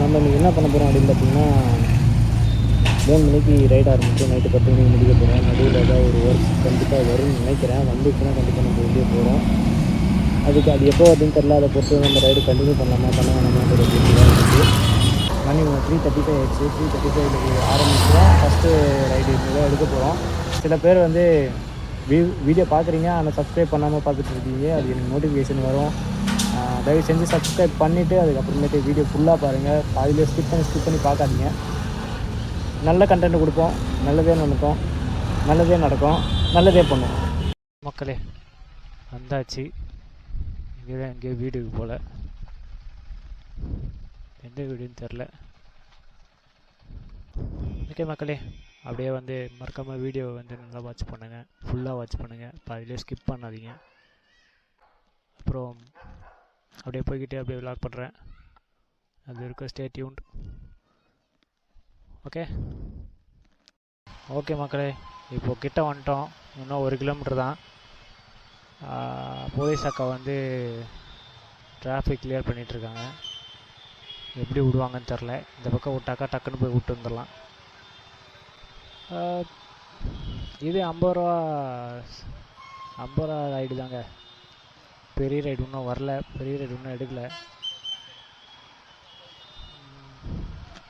நம்ம இன்றைக்கி என்ன பண்ண போகிறோம் அப்படின்னு பார்த்தீங்கன்னா 3 மணிக்கு ரைட் ஆரம்பிச்சு நைட்டு 10 மணிக்கு முடிக்க போகிறோம். நடுவில் ஏதாவது ஒரு ஒர்க் கண்டிப்பாக வரும்னு நினைக்கிறேன். வந்துச்சுன்னா கண்டிப்பாக நம்ம வெளியே போகிறோம். அதுக்கு அது எப்போ வருதுன்னு தெரில. அதை பொறுத்து நம்ம ரைடு கண்டினியூ பண்ணலாமா பண்ண வேணாமான்றது பொறுத்து இருக்குது. மணி 3:35 ஆகிடுச்சு. 3:35க்கு ஆரம்பிச்சு தான் ஃபஸ்ட்டு ரைடு இனிமேல் எடுக்க போகிறோம். சில பேர் வந்து வீடியோ பார்க்குறீங்க ஆனால் சப்ஸ்கிரைப் பண்ணாமல் பார்த்துட்டு இருக்கீங்க. அது எனக்கு நோட்டிஃபிகேஷன் வரும். தயவு செஞ்சு சப்ஸ்கிரைப் பண்ணிவிட்டு அதுக்கப்புறமேட்டு வீடியோ ஃபுல்லாக பாருங்கள். பாதியிலே ஸ்கிப் பண்ணி பார்க்காதீங்க. நல்ல கண்டென்ட் கொடுப்போம், நல்லதே நினைப்போம், நல்லதே நடக்கும், நல்லதே பண்ணுவோம். மக்களே வந்தாச்சு. இங்கே தான் எங்கேயோ வீடுக்கு போல், எந்த வீடுன்னு தெரில. ஓகே மக்களே, அப்படியே வந்து மறக்காமல் வீடியோவை வந்து நல்லா வாட்ச் பண்ணுங்கள், ஃபுல்லாக வாட்ச் பண்ணுங்கள், பாதியிலே ஸ்கிப் பண்ணாதீங்க. அப்புறம் அப்படியே போய்கிட்டே அப்படியே விளாக் பண்ணுறேன். அது வரைக்கும் ஸ்டே டியூன்ட். ஓகே மக்களே, இப்போது கிட்ட வந்துட்டோம். இன்னும் 1 கிலோமீட்டர் தான். போலீஸ் அக்கா வந்து டிராஃபிக் கிளியர் பண்ணிகிட்ருக்காங்க. எப்படி விடுவாங்கன்னு தெரில. இந்த பக்கம் விட்டாக்கா டக்குன்னு போய் விட்டு வந்துடலாம். இது 50 ரூபா ரைடு தாங்க. பெரிய ரைடு இன்னும் வரல, பெரிய ரைடு இன்னும் எடுக்கலை.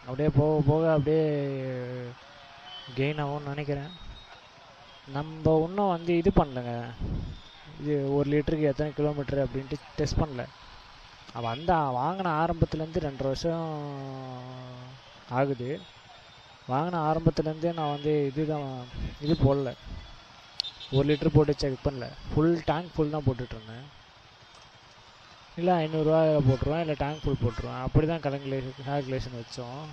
அப்படியே போக போக அப்படியே கெயின் ஆகும்னு நினைக்கிறேன். நம்ம இன்னும் வந்து இது பண்ணலங்க, இது 1 லிட்டருக்கு எத்தனை கிலோமீட்டரு அப்படின்ட்டு டெஸ்ட் பண்ணல. வாங்கின ஆரம்பத்துலேருந்து 2 வருஷம் ஆகுது. வாங்கின ஆரம்பத்துலேருந்தே நான் வந்து இது போடல, 1 லிட்டர் போட்டு செக் பண்ணல. ஃபுல் டேங்க் ஃபுல் தான் போட்டுட்ருந்தேன். இல்லை 500 ரூபா போட்டுருவேன், இல்லை டேங்க் ஃபுல் போட்டுருவேன். அப்படி தான் கால்குலேஷன் வச்சோம்.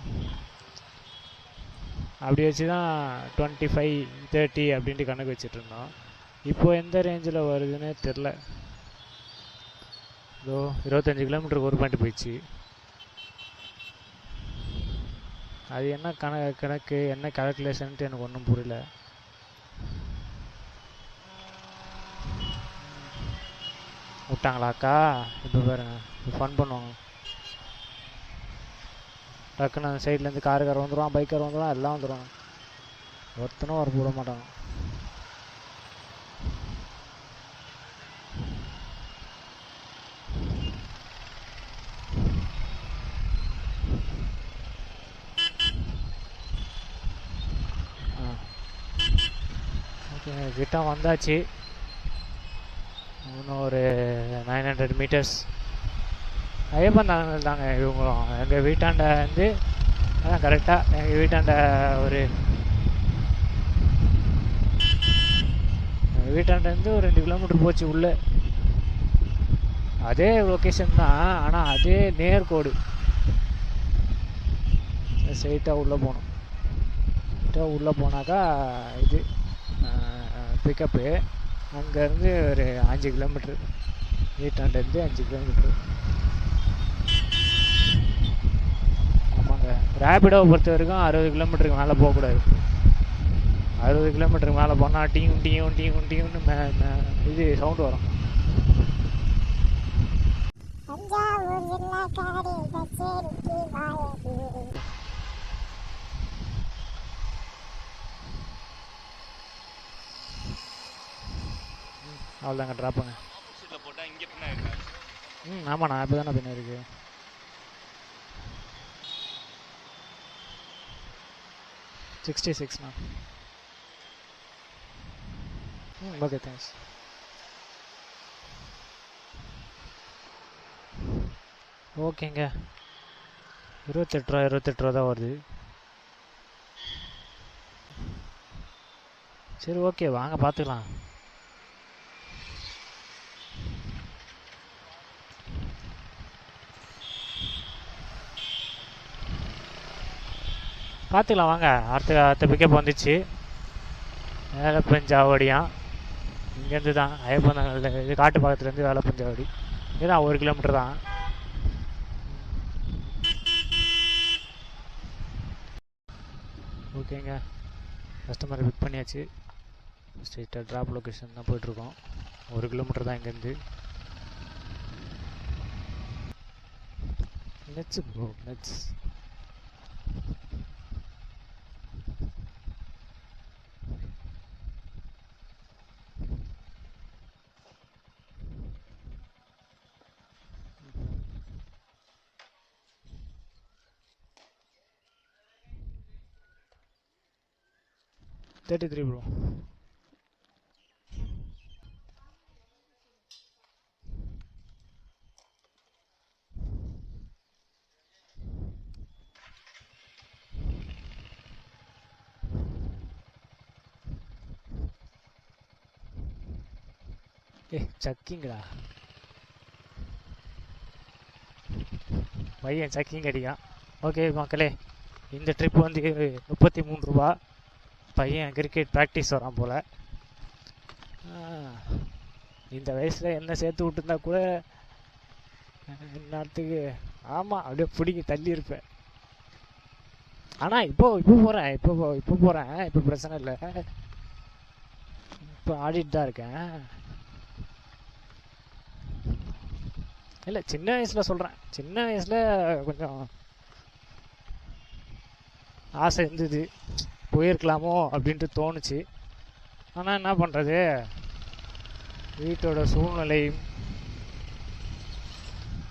அப்படி வச்சு தான் 25, 30 அப்படின்ட்டு கணக்கு வச்சிட்ருந்தோம். இப்போது எந்த ரேஞ்சில் வருதுன்னே தெரில. இதோ 25 கிலோமீட்டருக்கு 1 பாயிண்ட் போயிடுச்சு. அது என்ன கணக்கு என்ன கால்குலேஷன்ட்டு எனக்கு ஒன்றும் புரியல. விட்டாங்களாக்கா? இப்போ பாருங்க, ஃபன் பண்ணுவாங்க. டக்குன்னு அந்த சைட்லேருந்து கார் வந்துடுவான், பைக்கார் வந்துடுவான், எல்லாம் வந்துடுவாங்க. ஒருத்தனும் வர போட மாட்டாங்க. ஓகே, கிட்ட வந்தாச்சு. இன்னும் ஒரு 900 மீட்டர்ஸ். ஐயப்பந்தாங்க தாங்க இவங்களும். எங்கள் வீட்டாண்ட வந்து அதான் கரெக்டாக எங்கள் வீட்டாண்ட வீட்டாண்டேருந்து ஒரு 2 கிலோமீட்டர் போச்சு உள்ளே. அதே லொக்கேஷன் தான், ஆனால் அதே நேர்கோடு. ஸ்ட்ரைட்டாக உள்ளே போகணும். ஸ்ட்ரைட்டாக உள்ளே போனாக்கா இது பிக்கப்பு. அங்கேருந்து ஒரு 5 கிலோமீட்ரு, வீட்டாண்டேருந்து 5 கிலோமீட்ரு. ஆமாங்க, ரேபிடோவை பொறுத்த வரைக்கும் 60 கிலோமீட்டருக்கு மேலே போகக்கூடாது. 60 கிலோமீட்டருக்கு மேலே போனால் டீன்னு இது சவுண்டு வரும். அவ்வளோதாங்க, ட்ராப்புங்க. ஆமாண்ணா, இப்போ தானே பின்ன இருக்கு. $66 ஓகே, தேங்க்ஸ். ஓகேங்க, 28 ரூபா தான் வருது. சரி, ஓகே, வாங்க பார்த்துக்கலாம். வாங்க. அடுத்த பிக்கப் வந்துச்சு. வேலப்பஞ்சாவடியான். இங்கேருந்து தான் ஐயப்பந்தாங்கல், இது காட்டு பக்கத்துலேருந்து வேலப்பஞ்சாவடி. இதுதான் 1 கிலோமீட்டர் தான். ஓகேங்க, கஸ்டமரை பிக் பண்ணியாச்சு. ஸ்ட்ரெயிட்டாக ட்ராப் லொக்கேஷன் தான் போயிட்டுருக்கோம். 1 கிலோமீட்டர் தான் இங்கேருந்து. Nets bro, nets. Thirty three bro. சக்கிங்கடா பையன், சக்கிங் அடிக்கான். ஓகே மக்களே, இந்த ட்ரிப் வந்து 33 ரூபா. பையன் கிரிக்கெட் ப்ராக்டிஸ் வரான் போல். இந்த வயசில் என்ன சேர்த்து விட்டுருந்தா கூட நேரத்துக்கு ஆமாம் அப்படியே பிடிக்க தள்ளி இருப்பேன். ஆனால் இப்போ போகிறேன், இப்போ போகிறேன், இப்போ பிரச்சனை இல்லை. இப்போ ஆடிட்டு தான் இருக்கேன். இல்லை, சின்ன வயசில் சொல்கிறேன். சின்ன வயசில் கொஞ்சம் ஆசை இருந்தது, போயிருக்கலாமோ அப்படின்ட்டு தோணுச்சு. ஆனால் என்ன பண்ணுறது, வீட்டோட சூழ்நிலை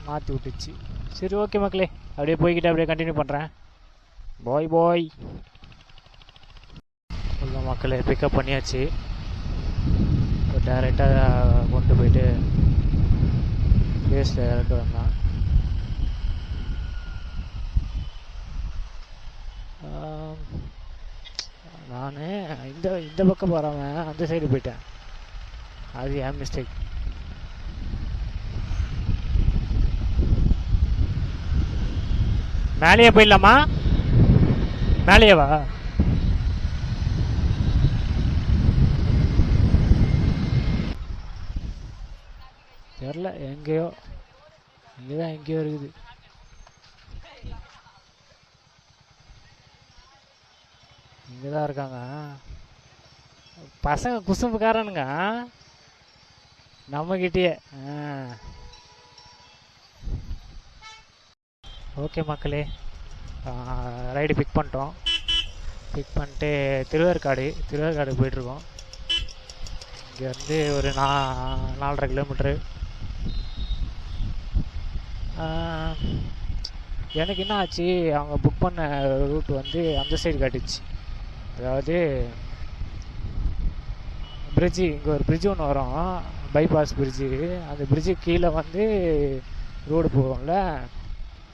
மாற்றி விட்டுச்சு. சரி ஓகே மக்களே, அப்படியே போய்கிட்டு அப்படியே கண்டினியூ பண்ணுறேன். பாய். உள்ள மக்களே பிக்கப் பண்ணியாச்சு. இப்போ டைரெக்டாக கொண்டு போயிட்டு பேஸில் இறக்க வந்தான். நான் இந்த பக்கம் போகிறவன் அந்த சைடு போயிட்டேன். அது என் மிஸ்டேக். மேலேயே போயிடலாமா? மேலேயே வா. தெரில, எங்கேயோ இங்கேதான் எங்கேயோ இருக்குது. இங்கேதான் இருக்காங்க பசங்க, குசும்புக்காரனுங்க நம்மகிட்டயே. ஓகே மக்களே, ரைடு பிக் பண்ணிட்டோம். பிக் பண்ணிட்டு திருவேற்காடு போயிட்டுருக்கோம். இங்கேருந்து ஒரு 4.5 கிலோமீட்ரு. எனக்கு என்ன ஆச்சு, அவங்க புக் பண்ண ரூட் வந்து அந்த சைடு காட்டுச்சு. அதாவது பிரிட்ஜு, இங்கே ஒரு பிரிட்ஜு ஒன்று வரும், பைபாஸ் பிரிட்ஜு. அந்த பிரிட்ஜுக்கு கீழே வந்து ரோடு போகும்ல,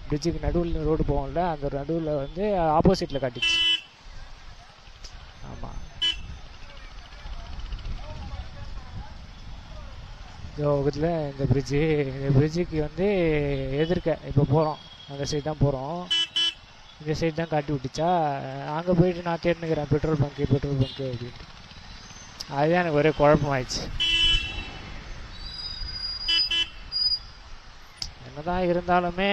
பிரிட்ஜுக்கு நடுவில் ரோடு போகும்ல, அந்த நடுவில் வந்து ஆப்போசிட்டில் காட்டுச்சு. ஆமாம், இதில் இந்த பிரிட்ஜுக்கு வந்து எதிர்க்க இப்போ போகிறோம், அந்த சைடு தான் போகிறோம். இந்த சைடு தான் காட்டி விட்டுச்சா. அங்கே போயிட்டு நான் தேடினுக்கிறேன் பெட்ரோல் பங்க்கு அப்படின்ட்டு. அதுதான் எனக்கு ஒரே குழப்பமாயிடுச்சு. என்னதான் இருந்தாலுமே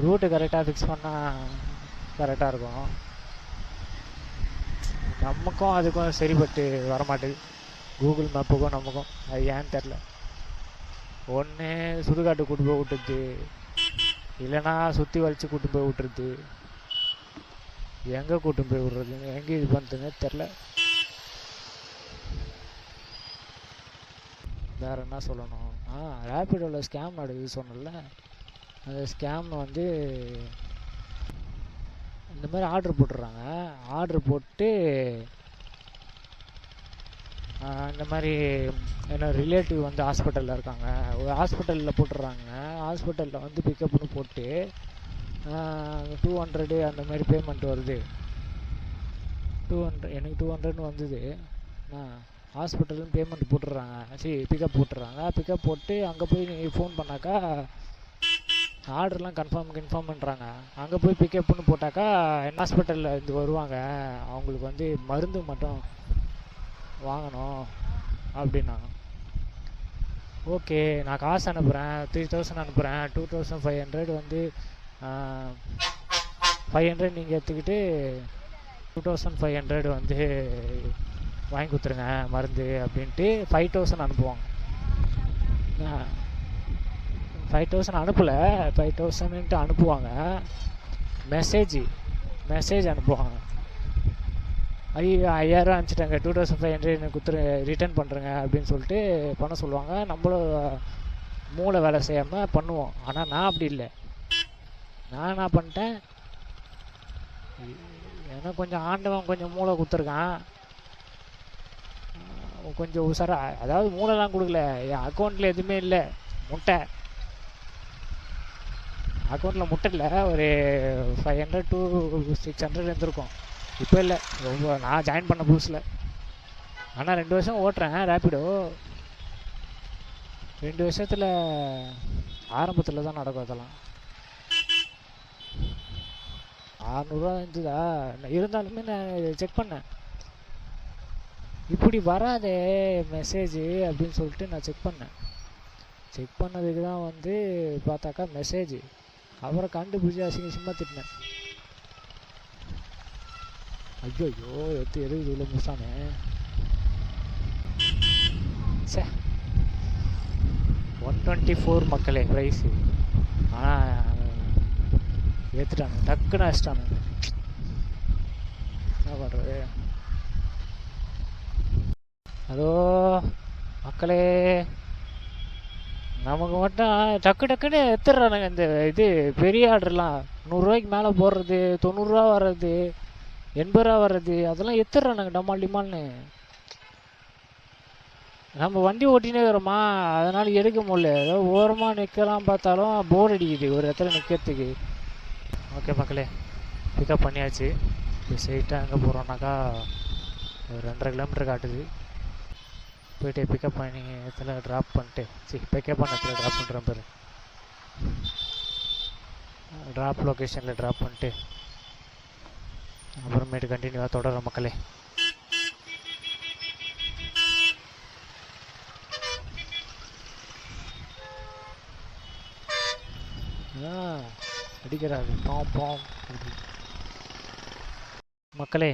ரூட்டு கரெக்டாக ஃபிக்ஸ் பண்ணால் கரெக்டாக இருக்கும். நமக்கும் அதுக்கும் சரிப்பட்டு வரமாட்டேது, கூகுள் மேப்புக்கும் நமக்கும். அது ஏன்னு தெரில. ஒன்று சுடுகாட்டு கூட்டு போய் விட்டுருது, இல்லைனா சுற்றி வலிச்சு கூட்டு போய் விட்டுருது. எங்கே கூட்டு போய் விட்றது, எங்கே இது பண்ணுறதுன்னு தெரில. வேறு என்ன சொல்லணும், ரேபிடோவில் ஸ்கேம் நடக்குது சொன்னல. அந்த ஸ்கேம் வந்து இந்த மாதிரி ஆர்டர் போட்டுடுறாங்க. ஆர்டர் போட்டு இந்த மாதிரி என்னோட ரிலேட்டிவ் வந்து ஹாஸ்பிட்டலில் இருக்காங்க, ஒரு ஹாஸ்பிட்டலில் போட்டுடுறாங்க. ஹாஸ்பிட்டலில் வந்து பிக்கப்னு போட்டு 200 அந்த மாதிரி பேமெண்ட் வருது. 200 எனக்கு 200 வந்தது. ஹாஸ்பிட்டல்னு பேமெண்ட் போட்டுடுறாங்க, சரி பிக்கப் போட்டுடுறாங்க. பிக்கப் போட்டு அங்கே போய் ஃபோன் பண்ணாக்கா ஆர்டர்லாம் கன்ஃபார்ம் பண்ணுறாங்க. அங்கே போய் பிக்கப்னு போட்டாக்கா என்ன ஹாஸ்பிட்டலில் இருந்து வருவாங்க, அவங்களுக்கு வந்து மருந்து மட்டும் வாங்கணும் அப்படின்னாங்க. ஓகே, நான் காசு அனுப்புகிறேன், 3000 அனுப்புகிறேன், 2500 வந்து 500 நீங்கள் எடுத்துக்கிட்டு 2500 வந்து வாங்கி கொடுத்துருங்க மருந்து அப்படின்ட்டு 5000 அனுப்புவாங்க. 5000 அனுப்பலை, 5000ன்ட்டு அனுப்புவாங்க. மெசேஜ் அனுப்புவாங்க. ஐயோ 5000 அனுப்பிச்சிட்டாங்க, 2500 எனக்கு கொடுத்துரு, ரிட்டர்ன் பண்ணுறேங்க அப்படின்னு சொல்லிட்டு பண்ண சொல்லுவாங்க. நம்மளும் மூளை வேலை செய்யாமல் பண்ணுவோம். ஆனால் நான் அப்படி இல்லை. நான் என்ன பண்ணிட்டேன், ஏன்னா கொஞ்சம் ஆண்டவன் கொஞ்சம் மூளை கொடுத்துருக்கான், கொஞ்சம் உசாரா. அதாவது மூளைலாம் கொடுக்கல, என் அக்கௌண்ட்டில் எதுவுமே இல்லை, முட்டை அக்கௌண்ட்டில் முட்டை இல்லை. ஒரு 500 to 600 இருந்திருக்கும். இப்போ இல்லை, ரொம்ப நான் ஜாயின் பண்ண புதுசில். ஆனால் 2 வருஷம் ஓட்டுறேன் ரேப்பிடோ. 2 வருஷத்தில் ஆரம்பத்தில் தான் நடக்கும் அதெல்லாம். 600 இருந்ததா, இருந்தாலுமே நான் செக் பண்ணேன், இப்படி வராதே மெசேஜு அப்படின்னு சொல்லிட்டு நான் செக் பண்ணதுக்கு தான் வந்து பார்த்தாக்கா மெசேஜ். அப்புறம் கண்டுபிடிச்சி அசிங்கமாக திட்டினேன். ஐயோ எது இவ்வளோ மிஸ்ஸானே. சே 124 மக்களே ப்ரைஸு. ஆனால் ஏற்றுட்டானு, டக்குன்னு அடிச்சிட்டானு. என்ன பண்ணுறது? ஹலோ மக்களே, நமக்கு மட்டும் டக்குன்னு எடுத்துடுறானுங்க இந்த இது பெரிய ஆர்டர்லாம். 100 மேலே போடுறது, 90 வர்றது, 80 வர்றது, அதெல்லாம் எடுத்துடுறானுங்க டமால்னு. நம்ம வண்டி ஓட்டினே வரோமா, அதனால் எடுக்க முடியல. ஏதோ ஓரமாக நிற்கலாம் பார்த்தாலும் போர் அடிக்குது ஒரு இடத்துல நிற்கிறதுக்கு. ஓகே மக்களே, பிக்கப் பண்ணியாச்சு. இப்போ ஸ்ட்ரெயிட்டாக எங்கே போகிறோம்னாக்கா ஒரு 2.5 கிலோமீட்டர் காட்டுது. போய்ட்டு பிக்கப் பண்ணி இடத்துல ட்ராப் பண்ணிட்டு, பிக்கப் பண்ண இடத்துல ட்ராப் பண்ணுறேன் பாரு, ட்ராப் லொக்கேஷனில் ட்ராப் பண்ணிட்டு அப்புறமேட்டு கண்டினியூவாக தொடர மக்களே. அடிக்கிறாரு பாம் மக்களே.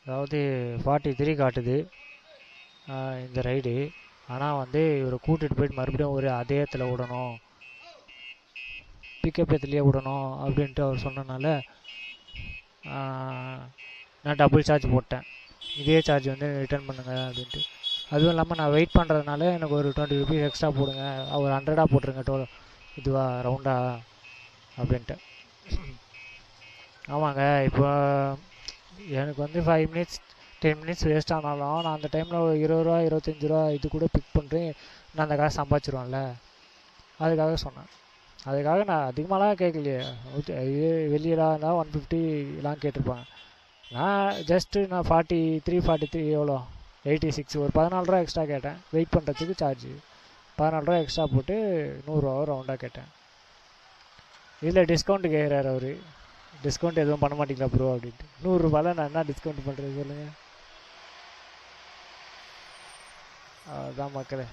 அதாவது 43 காட்டுது இந்த ரைடு. ஆனால் வந்து இவரை கூட்டிகிட்டு போயிட்டு மறுபடியும் ஒரு அதே இடத்துல விடணும், பிக்கப் இடத்துலையே விடணும் அப்படின்ட்டு அவர் சொன்னனால நான் டபுள் சார்ஜ் போட்டேன். இதே சார்ஜ் வந்து ரிட்டர்ன் பண்ணுங்க அப்படின்ட்டு. அதுவும் இல்லாமல் நான் வெயிட் பண்ணுறதுனால எனக்கு ஒரு 20 rupees எக்ஸ்ட்ரா போடுங்க, ஒரு 100 போட்டுருங்க இதுவாக ரவுண்டாக அப்படின்ட்டு. ஆமாங்க, இப்போ எனக்கு வந்து 5 minutes 10 minutes வேஸ்ட் ஆனாலும் நான் அந்த டைமில் ஒரு 20 ரூபா 25 ரூபா இது கூட பிக் பண்ணுறேன், நான் அந்த காசு சம்பாதிச்சிருவேன்ல, அதுக்காக சொன்னேன். அதுக்காக நான் அதிகமாகலாம் கேட்கலையே. வெளியெல்லாம் இருந்தால் 150லாம் கேட்டிருப்பாங்க. நான் ஜஸ்ட்டு நான் 43 எவ்வளோ 86 ஒரு 14 ரூபா எக்ஸ்ட்ரா கேட்டேன். வெயிட் பண்ணுறதுக்கு சார்ஜு 14 ரூபா எக்ஸ்ட்ரா போட்டு 100 ரூபா ரவுண்டாக கேட்டேன். இதில் டிஸ்கவுண்ட்டு கேட்குறாரு அவர். டிஸ்கவுண்ட் எதுவும் பண்ண மாட்டீங்களா ப்ரோ அப்படின்ட்டு. 100 ரூபாயில் நான் என்ன டிஸ்கவுண்ட் பண்ணுறது சொல்லுங்கள். அதுதான் மக்களே.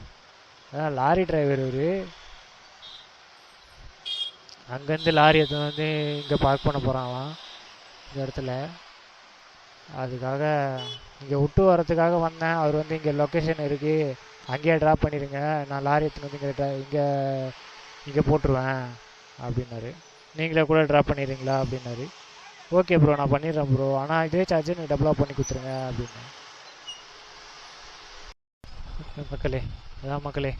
அதான் லாரி டிரைவர் இவர். அங்கேருந்து லாரி எடுத்து வந்து இங்கே பார்க் பண்ண போகிறாங்களாம் இந்த இடத்துல. அதுக்காக இங்கே விட்டு வரத்துக்காக வந்தேன். அவர் வந்து இங்கே லொக்கேஷன் இருக்குது, அங்கேயே ட்ராப் பண்ணிடுங்க, நான் லாரி எடுத்துன்னு வந்து இங்கே போட்டுருவேன் அப்படின்னாரு. நீங்களே கூட ட்ராப் பண்ணிடுறீங்களா அப்படின்னாரு. ஓகே ப்ரோ நான் பண்ணிடுறேன் ப்ரோ, ஆனால் இதே சார்ஜ் நீங்கள் டபுளாக பண்ணி கொடுத்துருங்க அப்படின்னு. மக்களே அதான் மக்களே,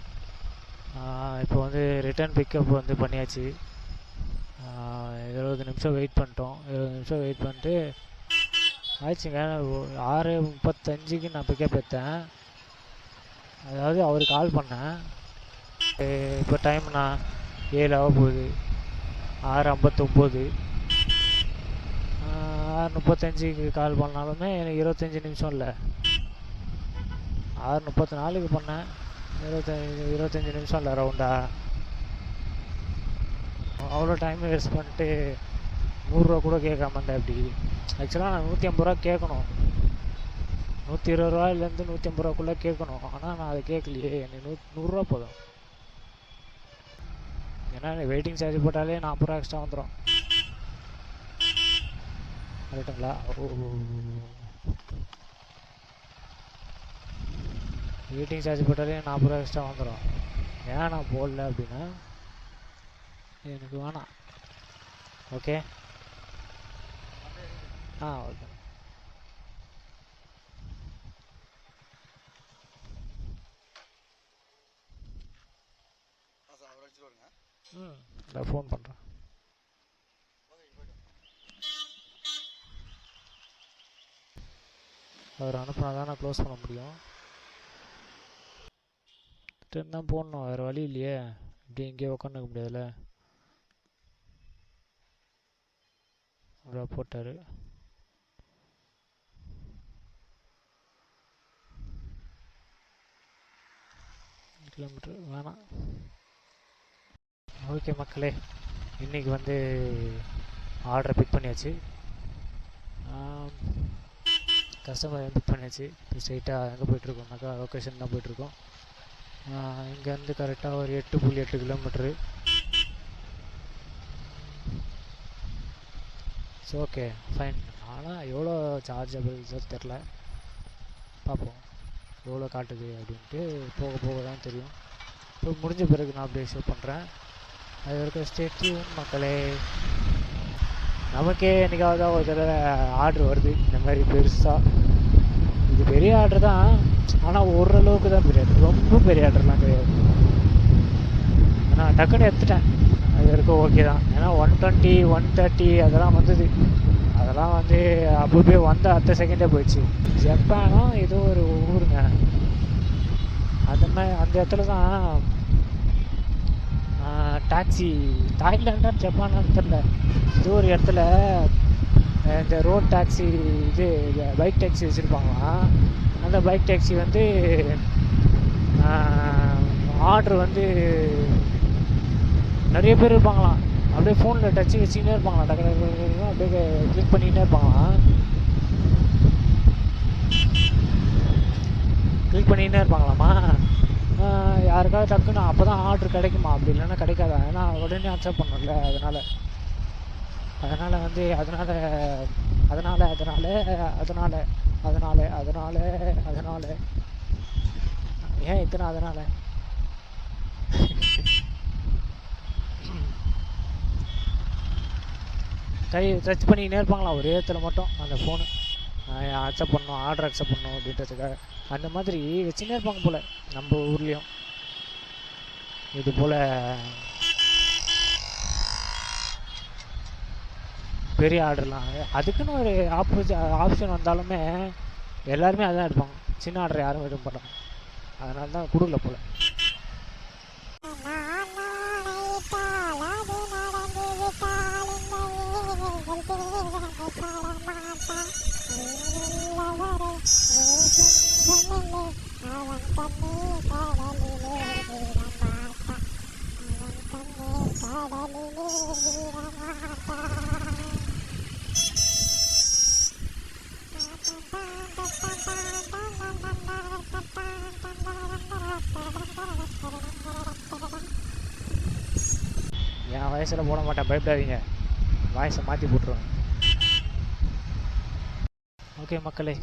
இப்போ வந்து ரிட்டர்ன் பிக்கப் வந்து பண்ணியாச்சு. 20 நிமிஷம் வெயிட் பண்ணிட்டோம். 20 நிமிஷம் வெயிட் பண்ணிட்டு ஆயிடுச்சுங்க. 6:35க்கு நான் பிக்கப் எடுத்தேன். அதாவது அவருக்கு கால் பண்ணேன். இப்போ டைம்னா 7 ஆக போகுது, 6:59. 6:35க்கு கால் பண்ணாலுமே எனக்கு 25 நிமிஷம் இல்லை, 6:34க்கு பண்ணேன். 25 நிமிஷம் இல்லை ரவுண்டா. அவ்வளோ டைம் வேஸ்ட் பண்ணிட்டு 100 ரூபா கூட கேட்காம இருந்தேன். அப்படி ஆக்சுவலாக நான் 150 ரூபா கேட்கணும், 120 ரூபாயிலேருந்து 150 ரூபாக்குள்ளே கேட்கணும். ஆனால் நான் அதை கேட்கலையே, எனக்கு 100 ரூபா போதும். ஏன்னா வெயிட்டிங் சார்ஜ் போட்டாலே 40 ரூபா எக்ஸ்ட்ரா வந்துடும். கரெக்டுங்களா? வெயிட்டிங் சார்ஜ் போட்டாலே 40 ரூபா எக்ஸ்ட்ரா வந்துடும். ஏன் நான் போடல அப்படின்னா, எனக்கு வேணாம். Okay okay. நான் ஃபோன் பண்ணுறேன். அவர் அனுப்புனா தான் நான் க்ளோஸ் பண்ண முடியும். ரிட்டர்ன் தான் போடணும், வேறு வழி இல்லையே. இப்படி எங்கேயோ உட்காந்துக்க முடியாதுல்ல. போட்டார். கிலோமீட்டர் வேணாம். ஓகே மக்களே, இன்றைக்கி வந்து ஆர்டரை பிக் பண்ணியாச்சு. கஸ்டமர் பிக் பண்ணியாச்சு. இப்போ ஸ்ட்ரெயிட்டாக எங்கே போயிட்டுருக்கோம்னாக்கா லொக்கேஷன் தான் போயிட்டுருக்கோம். இங்கேருந்து கரெக்டாக ஒரு 8.8 கிலோமீட்ரு. So okay fine. ஆனால் எவ்வளோ சார்ஜபிள் தெரில, பார்ப்போம் எவ்வளோ காட்டுது அப்படின்ட்டு. போக போக தான் தெரியும். இப்போ முடிஞ்ச பிறகு நான் அப்படியே ஷோ பண்ணுறேன். அது வரைக்கும் ஸ்டே டியூன் மக்களே. நமக்கே என்றைக்காவது ஒரு தடவை ஆர்டர் வருது இந்த மாதிரி பெருசாக. இது பெரிய ஆர்டர் தான், ஆனால் ஓரளவுக்கு தான் பெரிய ஆர்டர், ரொம்ப பெரிய ஆர்டர்லாம் கிடையாது. ஆனால் டக்குன்னு எடுத்துட்டேன். அது வரைக்கும் ஓகே தான். ஏன்னா 120 130 அதெல்லாம் வந்தது. அதெல்லாம் வந்து அப்போவே வந்த அடுத்த செகண்டே போயிடுச்சு. ஜப்பானா ஏதோ ஒரு ஊருங்க, அந்த இடத்துல தான் டாக்ஸி, தாய்லாண்டா ஜப்பானான்னு தெரில, இது ஒரு இடத்துல இந்த ரோட் டாக்ஸி, இது பைக் டாக்ஸி வச்சுருப்பாங்களாம். அந்த பைக் டாக்ஸி வந்து ஆர்டர் வந்து நிறைய பேர் இருப்பாங்களாம். அப்படியே ஃபோனில் டச்சு வச்சுக்கினே இருப்பாங்களாம். டக்கு அப்படியே கிளிக் பண்ணிக்கிட்டே இருப்பாங்களாம். கிளிக் பண்ணிக்கிட்டே இருப்பாங்களாம்மா. யாருக்காவது டக்குன்னு அப்போ தான் ஆர்டர் கிடைக்குமா, அப்படி இல்லைன்னா கிடைக்காதா. ஏன்னா உடனே அக்செப்ட் பண்ணல. அதனால் வந்து அதனால் ஏன் இத்தனை அதனால் கை டச் பண்ணிக்கினே இருப்பாங்களாம் ஒரே இடத்துல மட்டும் அந்த ஃபோனு. அக்செப்ட் பண்ணணும், ஆர்டர் அக்செப்ட் பண்ணணும் அப்படின்றதுக்காக. அந்த மாதிரி வச்சுன்னே இருப்பாங்க போல் நம்ம ஊர்லேயும். இது போல் பெரிய ஆர்டர்லாம் அதுக்குன்னு ஒரு ஆப்ஷன் வந்தாலுமே எல்லாருமே அதான் எடுப்பாங்க. சின்ன ஆர்டர் யாரும் எதுவும் பண்ணுறாங்க. அதனால தான் கொடுக்கல போல். என் வயசில் போட மாட்டேன், பயப்படாதீங்க. வாய்ஸை மாற்றி போட்டுருவேன். ஓகே மக்களே,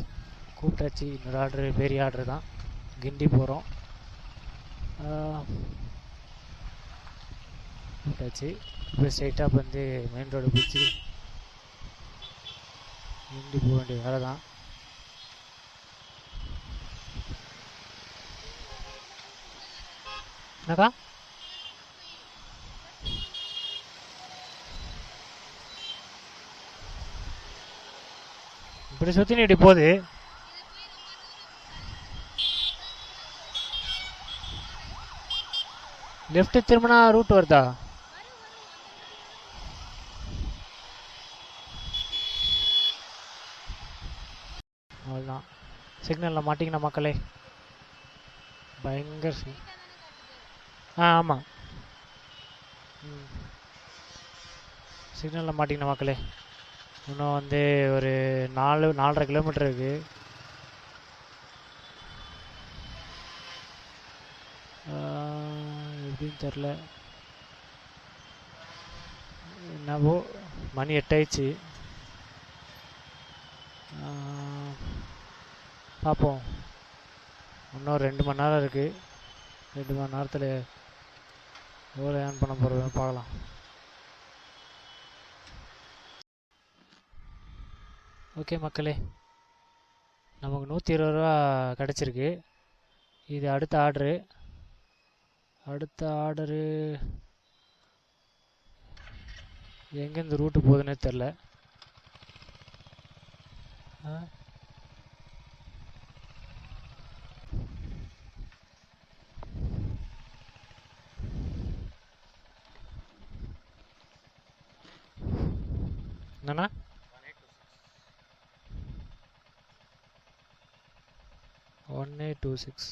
கூப்பிட்டாச்சு. இன்னொரு ஆர்டரு பெரிய ஆர்டரு தான். கிண்டி போகிறோம். கூப்பிட்டாச்சு. இப்போ ஸ்ட்ரைட்டாக வந்து மெயின் ரோடு பிடிச்சி கிண்டி போக வேண்டிய வேலை தான். என்னக்கா இப்படி சுற்றி இப்படி போகுது. லெஃப்ட் திரும்பினா ரூட் வருதா? அவ்வளோதான். சிக்னலில் மாட்டிக்கின மக்களே, பயங்கர ஆமாம். சிக்னலில் மாட்டிக்கின மக்களே. இன்னும் வந்து ஒரு 4.5 கிலோமீட்டர் இருக்குது. எப்படின்னு தெரில. என்னவோ மணி 8 ஆயிடுச்சு. பார்ப்போம். இன்னும் 2 மணி நேரம் இருக்குது. 2 மணி நேரத்தில் எவ்வளோ ஏர்ன் பண்ண போகிறதுன்னு பார்க்கலாம். ஓகே மக்களே, நமக்கு 120 ரூபா கிடச்சிருக்கு. இது அடுத்த ஆர்டரு எங்கேருந்து ரூட்டு போகுதுன்னே தெரில. என்னண்ணா 1826.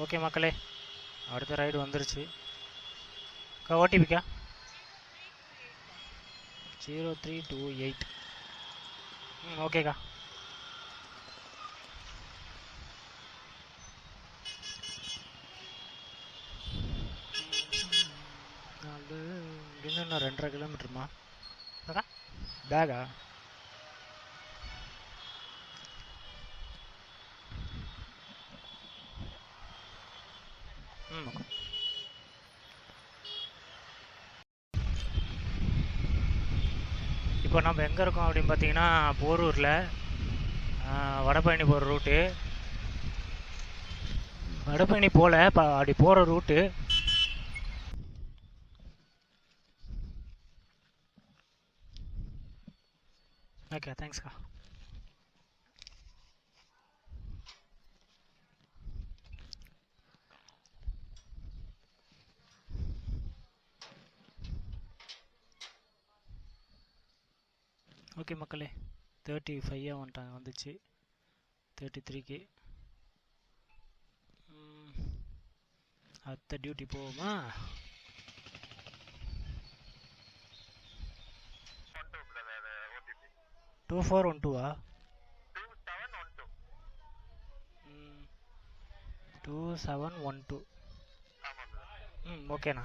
ஓகே மக்களே, அடுத்த ரைடு வந்துருச்சு. ஓடிபிக்கா 0328. ஓகேக்கா. இங்கேருந்து இன்னும் 2.5 கிலோமீட்டருமா பேகா? இப்போ நம்ம எங்கே இருக்கோம் அப்படின்னு பார்த்தீங்கன்னா, போரூரில் வடபழனி போகிற ரூட்டு. வடபழனி போகல, அப்படி போகிற ரூட்டு. ஓகே, தேங்க்ஸ்க்கா. ஓகே மக்களே, 35 வந்துச்சு. 33க்கு அடுத்த டியூட்டி போகுமா? டூ 412 2712. ஓகேண்ணா.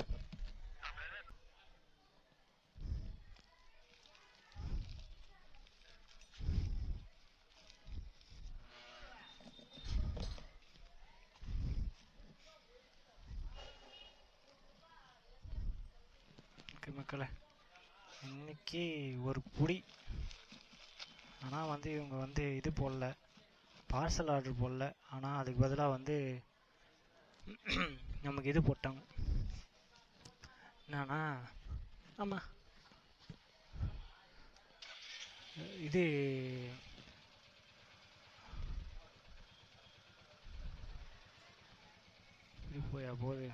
ஓகே மக்களே, இன்னைக்கு ஒரு புடி. ஆனால் இவங்க இது போடல, பார்சல் ஆர்டர் போடல. ஆனால் அதுக்கு பதிலாக நமக்கு இது போட்டாங்க. என்னன்னா, ஆமாம், இது போயா போகுது.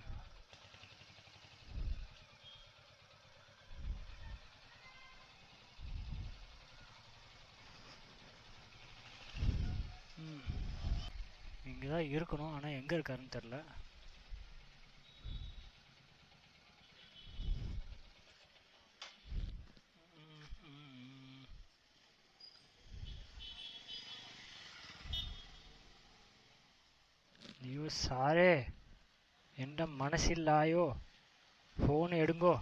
இங்கே தான் இருக்கணும், ஆனால் எங்கே இருக்காருன்னு தெரில. ஐயோ சாரே, எந்த மனசில்லாயோ, ஃபோன் எடுங்கோ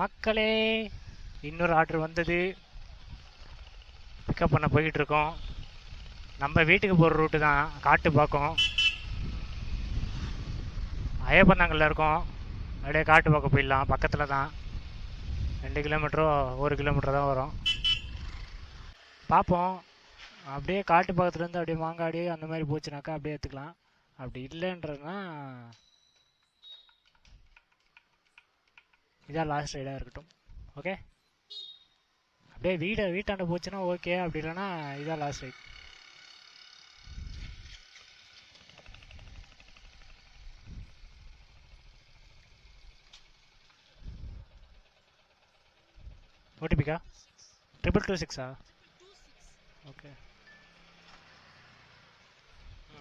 மக்களே. இன்னொரு ஆர்டர் வந்தது, பிக்கப் பண்ண போய்கிட்டு இருக்கோம். நம்ம வீட்டுக்கு போகிற ரூட்டு தான், காட்டு பார்க்கும். ஐயப்பந்தாங்கல்ல இருக்கோம், அப்படியே காட்டு பார்க்க போயிடலாம். பக்கத்தில் தான், 2 கிலோமீட்டரோ 1 கிலோமீட்டர் தான் வரும். பார்ப்போம். அப்படியே காட்டு பக்கத்துலேருந்து அப்படியே மாங்காடி அந்த மாதிரி போச்சுனாக்கா அப்படியே எடுத்துக்கலாம். அப்படி இல்லைன்றதுனா இதான் லாஸ்ட் ரைடாக இருக்கட்டும். ஓகே, அப்படியே வீட்டாண்ட போச்சுன்னா ஓகே, அப்படி இல்லைன்னா இதான் லாஸ்ட் ரைட். ஓடிபிக்கா 2226. ஓகே,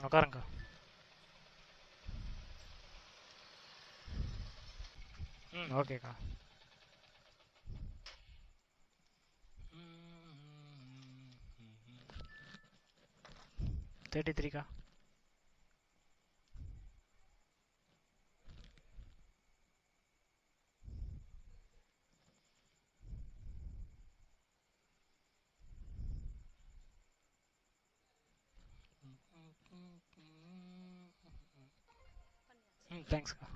உட்காருங்க. ஓகேக்கா. 33க்கா. தேங்க்ஸ்க்கா.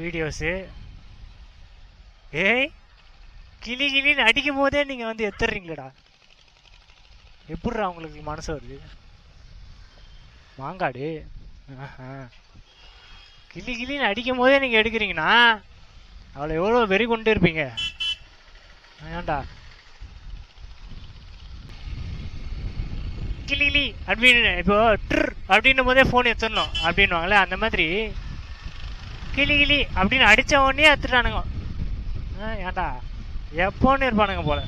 வீடியோஸு. ஏய் கிளின்னு அடிக்கும் போதே நீங்கள் வந்து எடுத்துடுறீங்களடா, எப்படிடா உங்களுக்கு மனசு வருது மாங்காடு? கிளின்னு அடிக்கும் போதே நீங்கள் எடுக்கிறீங்கன்னா அவளை எவ்வளோ வெறி கொண்டு இருப்பீங்க. ஏன்டா கிளி அப்படின்னு இப்போ ட்ர் அப்படின்னும் போதே ஃபோன் எடுத்துடணும் அப்படின்வாங்களே, அந்த மாதிரி கிளி அப்படின்னு அடித்த உடனே எடுத்துட்டானுங்க. ஏன்டா எப்போன்னு இருப்பானுங்க போல.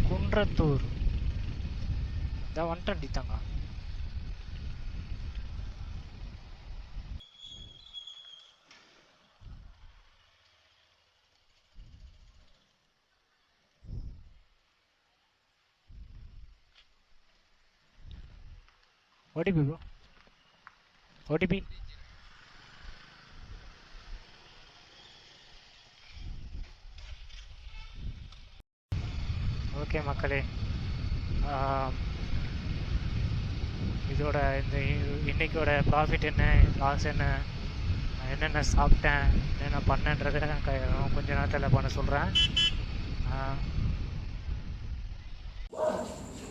குன்றத்தூர் இதான் வந்துட்டேன் அடித்தாங்க. OTP bro, OTP. ஓகே மக்களே, இதோட இன்னைக்கோட ப்ராஃபிட் என்ன, லாஸ் என்ன, என்னென்ன சாப்பிட்டேன், என்னென்ன பண்ணேன்றதை நான் கொஞ்ச நேரத்தில் பண்ண சொல்கிறேன்.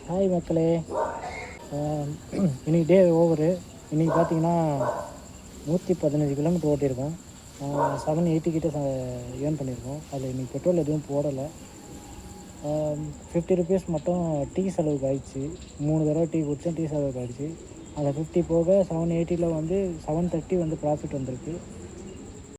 ஹாய் மக்களே, இன்றைக்கி டே ஓவரு. இன்றைக்கி பார்த்தீங்கன்னா 115 கிலோமீட்டர் ஓட்டியிருக்கோம். 780 கிட்ட ஏர்ன் பண்ணியிருக்கோம். அதில் இன்றைக்கி பெட்ரோல் எதுவும் போடலை. 50 ருபீஸ் மட்டும் டீ செலவுக்கு ஆயிடுச்சு. 3 தடவை டீ குடித்தேன், டீ செலவுக்கு ஆயிடுச்சு. அதில் 50 போக 780 வந்து 730 வந்து ப்ராஃபிட் வந்திருக்கு.